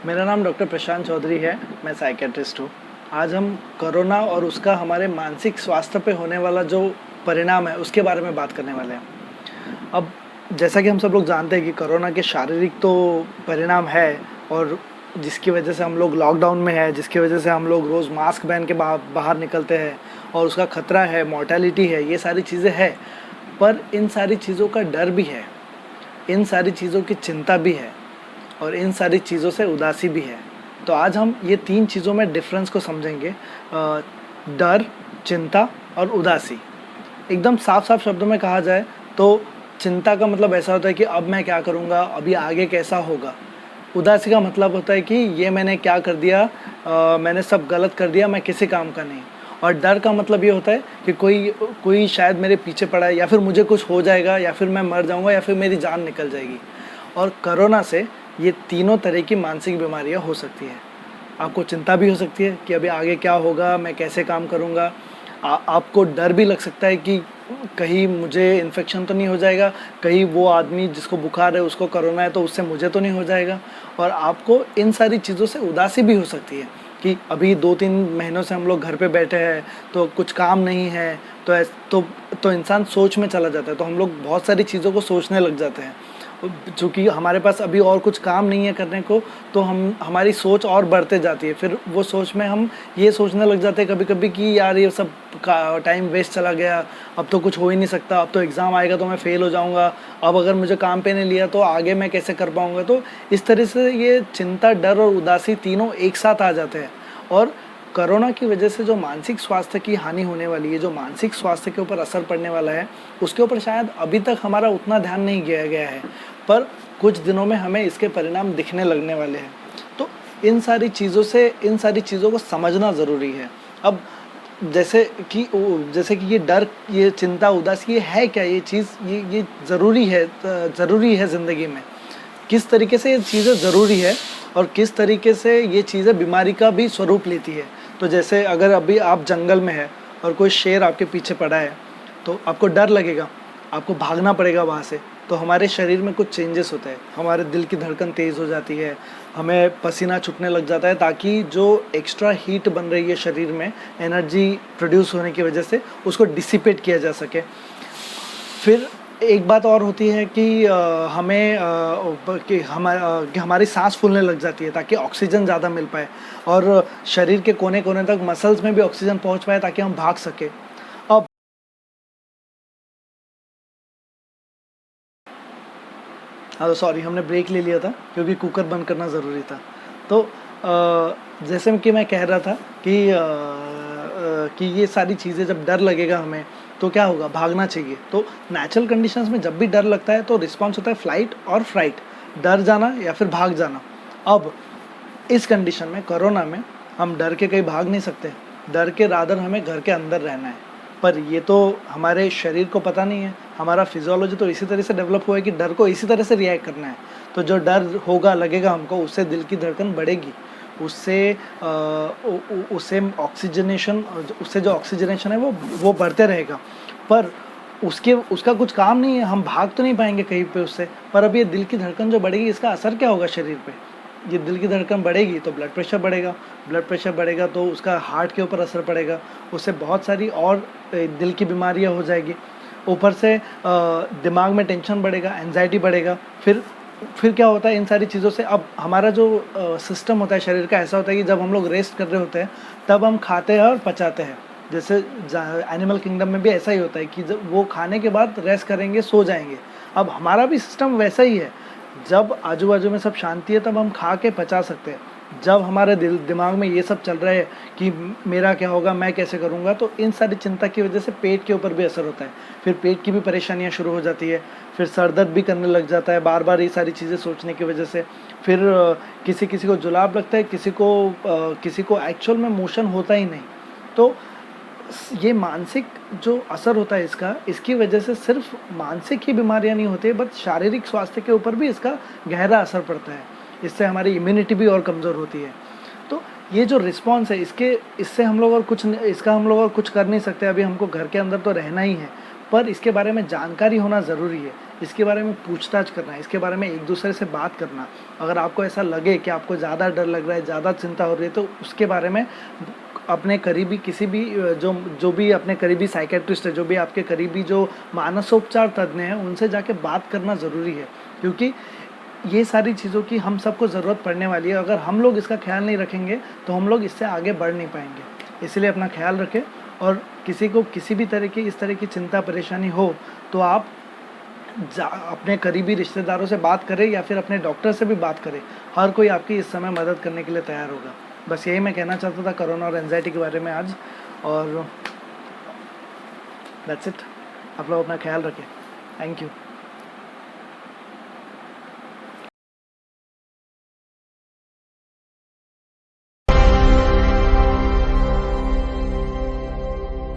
मेरा नाम डॉक्टर प्रशांत चौधरी है। मैं साइकियाट्रिस्ट हूँ। आज हम कोरोना और उसका हमारे मानसिक स्वास्थ्य पे होने वाला जो परिणाम है उसके बारे में बात करने वाले हैं। अब जैसा कि हम सब लोग जानते हैं कि कोरोना के शारीरिक तो परिणाम है, और जिसकी वजह से हम लोग लॉकडाउन में है, जिसकी वजह से हम लोग रोज़ मास्क पहन के बाहर निकलते हैं और उसका खतरा है, मॉर्टेलिटी है, ये सारी चीज़ें हैं। पर इन सारी चीज़ों का डर भी है, इन सारी चीज़ों की चिंता भी है, और इन सारी चीज़ों से उदासी भी है। तो आज हम ये 3 चीज़ों में डिफ़रेंस को समझेंगे। डर, चिंता और उदासी। एकदम साफ-साफ शब्दों में कहा जाए तो चिंता का मतलब ऐसा होता है कि अब मैं क्या करूँगा, अभी आगे कैसा होगा। उदासी का मतलब होता है कि ये मैंने क्या कर दिया, मैंने सब गलत कर दिया, मैं किसी काम का नहीं। और डर का मतलब ये होता है कि कोई शायद मेरे पीछे पड़ा है, या फिर मुझे कुछ हो जाएगा, या फिर मैं मर जाऊँगा, या फिर मेरी जान निकल जाएगी। और कोरोना से ये तीनों तरह की मानसिक बीमारियां हो सकती है। आपको चिंता भी हो सकती है कि अभी आगे क्या होगा, मैं कैसे काम करूँगा। आपको डर भी लग सकता है कि कहीं मुझे इन्फेक्शन तो नहीं हो जाएगा, कहीं वो आदमी जिसको बुखार है उसको कोरोना है तो उससे मुझे तो नहीं हो जाएगा। और आपको इन सारी चीज़ों से उदासी भी हो सकती है कि अभी 2-3 महीनों से हम लोग घर पे बैठे हैं, तो कुछ काम नहीं है, तो इंसान सोच में चला जाता है। तो हम लोग बहुत सारी चीज़ों को सोचने लग जाते हैं। चूँकि हमारे पास अभी और कुछ काम नहीं है करने को, तो हमारी सोच और बढ़ते जाती है। फिर वो सोच में हम ये सोचने लग जाते हैं कभी-कभी कि यार ये सब का टाइम वेस्ट चला गया, अब तो कुछ हो ही नहीं सकता, अब तो एग्ज़ाम आएगा तो मैं फ़ेल हो जाऊँगा, अब अगर मुझे काम पे नहीं लिया तो आगे मैं कैसे कर पाऊँगा। तो इस तरह से ये चिंता, डर और उदासी तीनों एक साथ आ जाते हैं। और कोरोना की वजह से जो मानसिक स्वास्थ्य की हानि होने वाली है, जो मानसिक स्वास्थ्य के ऊपर असर पड़ने वाला है, उसके ऊपर शायद अभी तक हमारा उतना ध्यान नहीं दिया गया है, पर कुछ दिनों में हमें इसके परिणाम दिखने लगने वाले हैं। तो इन सारी चीज़ों को समझना ज़रूरी है। अब जैसे कि ये डर, ये चिंता, उदासी, ये है क्या? ये चीज़ ये ज़रूरी है ज़िंदगी में। किस तरीके से ये चीज़ें ज़रूरी है और किस तरीके से ये चीज़ें बीमारी का भी स्वरूप लेती है। तो जैसे अगर अभी आप जंगल में हैं और कोई शेर आपके पीछे पड़ा है, तो आपको डर लगेगा, आपको भागना पड़ेगा वहाँ से। तो हमारे शरीर में कुछ चेंजेस होते हैं, हमारे दिल की धड़कन तेज़ हो जाती है, हमें पसीना छूटने लग जाता है, ताकि जो एक्स्ट्रा हीट बन रही है शरीर में एनर्जी प्रोड्यूस होने की वजह से, उसको डिसिपेट किया जा सके। फिर एक बात और होती है कि कि हमारी सांस फूलने लग जाती है, ताकि ऑक्सीजन ज़्यादा मिल पाए और शरीर के कोने-कोने तक मसल्स में भी ऑक्सीजन पहुंच पाए, ताकि हम भाग सके। अब हाँ, तो सॉरी, हमने ब्रेक ले लिया था क्योंकि कुकर बंद करना ज़रूरी था। तो जैसे कि मैं कह रहा था कि ये सारी चीज़ें, जब डर लगेगा हमें तो क्या होगा, भागना चाहिए। तो नेचुरल कंडीशंस में जब भी डर लगता है तो रिस्पॉन्स होता है फ्लाइट और फ्राइट, डर जाना या फिर भाग जाना। अब इस कंडीशन में, कोरोना में, हम डर के कहीं भाग नहीं सकते, डर के रादर हमें घर के अंदर रहना है। पर ये तो हमारे शरीर को पता नहीं है, हमारा फिजियोलॉजी तो इसी तरह से डेवलप हुआ है कि डर को इसी तरह से रिएक्ट करना है। तो जो डर होगा, लगेगा हमको, उससे दिल की धड़कन बढ़ेगी, उससे जो ऑक्सीजनेशन है वो बढ़ते रहेगा। पर उसका कुछ काम नहीं है, हम भाग तो नहीं पाएंगे कहीं पे उससे। पर अब ये दिल की धड़कन जो बढ़ेगी, इसका असर क्या होगा शरीर पे? ये दिल की धड़कन बढ़ेगी तो ब्लड प्रेशर बढ़ेगा तो उसका हार्ट के ऊपर असर पड़ेगा, उससे बहुत सारी और दिल की बीमारियां हो जाएगी। ऊपर से दिमाग में टेंशन बढ़ेगा, एंजाइटी बढ़ेगा। फिर क्या होता है इन सारी चीज़ों से? अब हमारा जो सिस्टम होता है शरीर का, ऐसा होता है कि जब हम लोग रेस्ट कर रहे होते हैं तब हम खाते हैं और पचाते हैं। जैसे एनिमल किंगडम में भी ऐसा ही होता है कि जब वो खाने के बाद रेस्ट करेंगे, सो जाएंगे। अब हमारा भी सिस्टम वैसा ही है, जब आजू बाजू में सब शांति है तब हम खा के पचा सकते हैं। जब हमारे दिमाग में ये सब चल रहा है कि मेरा क्या होगा, मैं कैसे करूँगा, तो इन सारी चिंता की वजह से पेट के ऊपर भी असर होता है। फिर पेट की भी परेशानियाँ शुरू हो जाती है, फिर सर दर्द भी करने लग जाता है बार बार ये सारी चीज़ें सोचने की वजह से। फिर किसी किसी को जुलाब लगता है, किसी को एक्चुअल में मोशन होता ही नहीं। तो ये मानसिक जो असर होता है इसकी वजह से सिर्फ मानसिक ही बीमारियां नहीं होती, बट शारीरिक स्वास्थ्य के ऊपर भी इसका गहरा असर पड़ता है। इससे हमारी इम्यूनिटी भी और कमज़ोर होती है। तो ये जो रिस्पॉन्स है इसका हम लोग और कुछ कर नहीं सकते। अभी हमको घर के अंदर तो रहना ही है, पर इसके बारे में जानकारी होना ज़रूरी है, इसके बारे में पूछताछ करना, इसके बारे में एक दूसरे से बात करना। अगर आपको ऐसा लगे कि आपको ज़्यादा डर लग रहा है, ज़्यादा चिंता हो रही है, तो उसके बारे में अपने करीबी किसी भी जो भी अपने करीबी साइकेट्रिस्ट है, जो भी आपके करीबी जो मानसोपचार तज्ञ हैं, उनसे जाके बात करना ज़रूरी है, क्योंकि ये सारी चीज़ों की हम सबको ज़रूरत पड़ने वाली है। अगर हम लोग इसका ख्याल नहीं रखेंगे तो हम लोग इससे आगे बढ़ नहीं पाएंगे। इसलिए अपना ख्याल रखें, और किसी को किसी भी तरह की इस तरह की चिंता परेशानी हो तो आप अपने करीबी रिश्तेदारों से बात करें या फिर अपने डॉक्टर से भी बात करें। हर कोई आपकी इस समय मदद करने के लिए तैयार होगा। बस यही मैं कहना चाहता था कोरोना और एंजाइटी के बारे में आज, और दैट्स इट। आप लोग अपना ख्याल रखें। Thank you.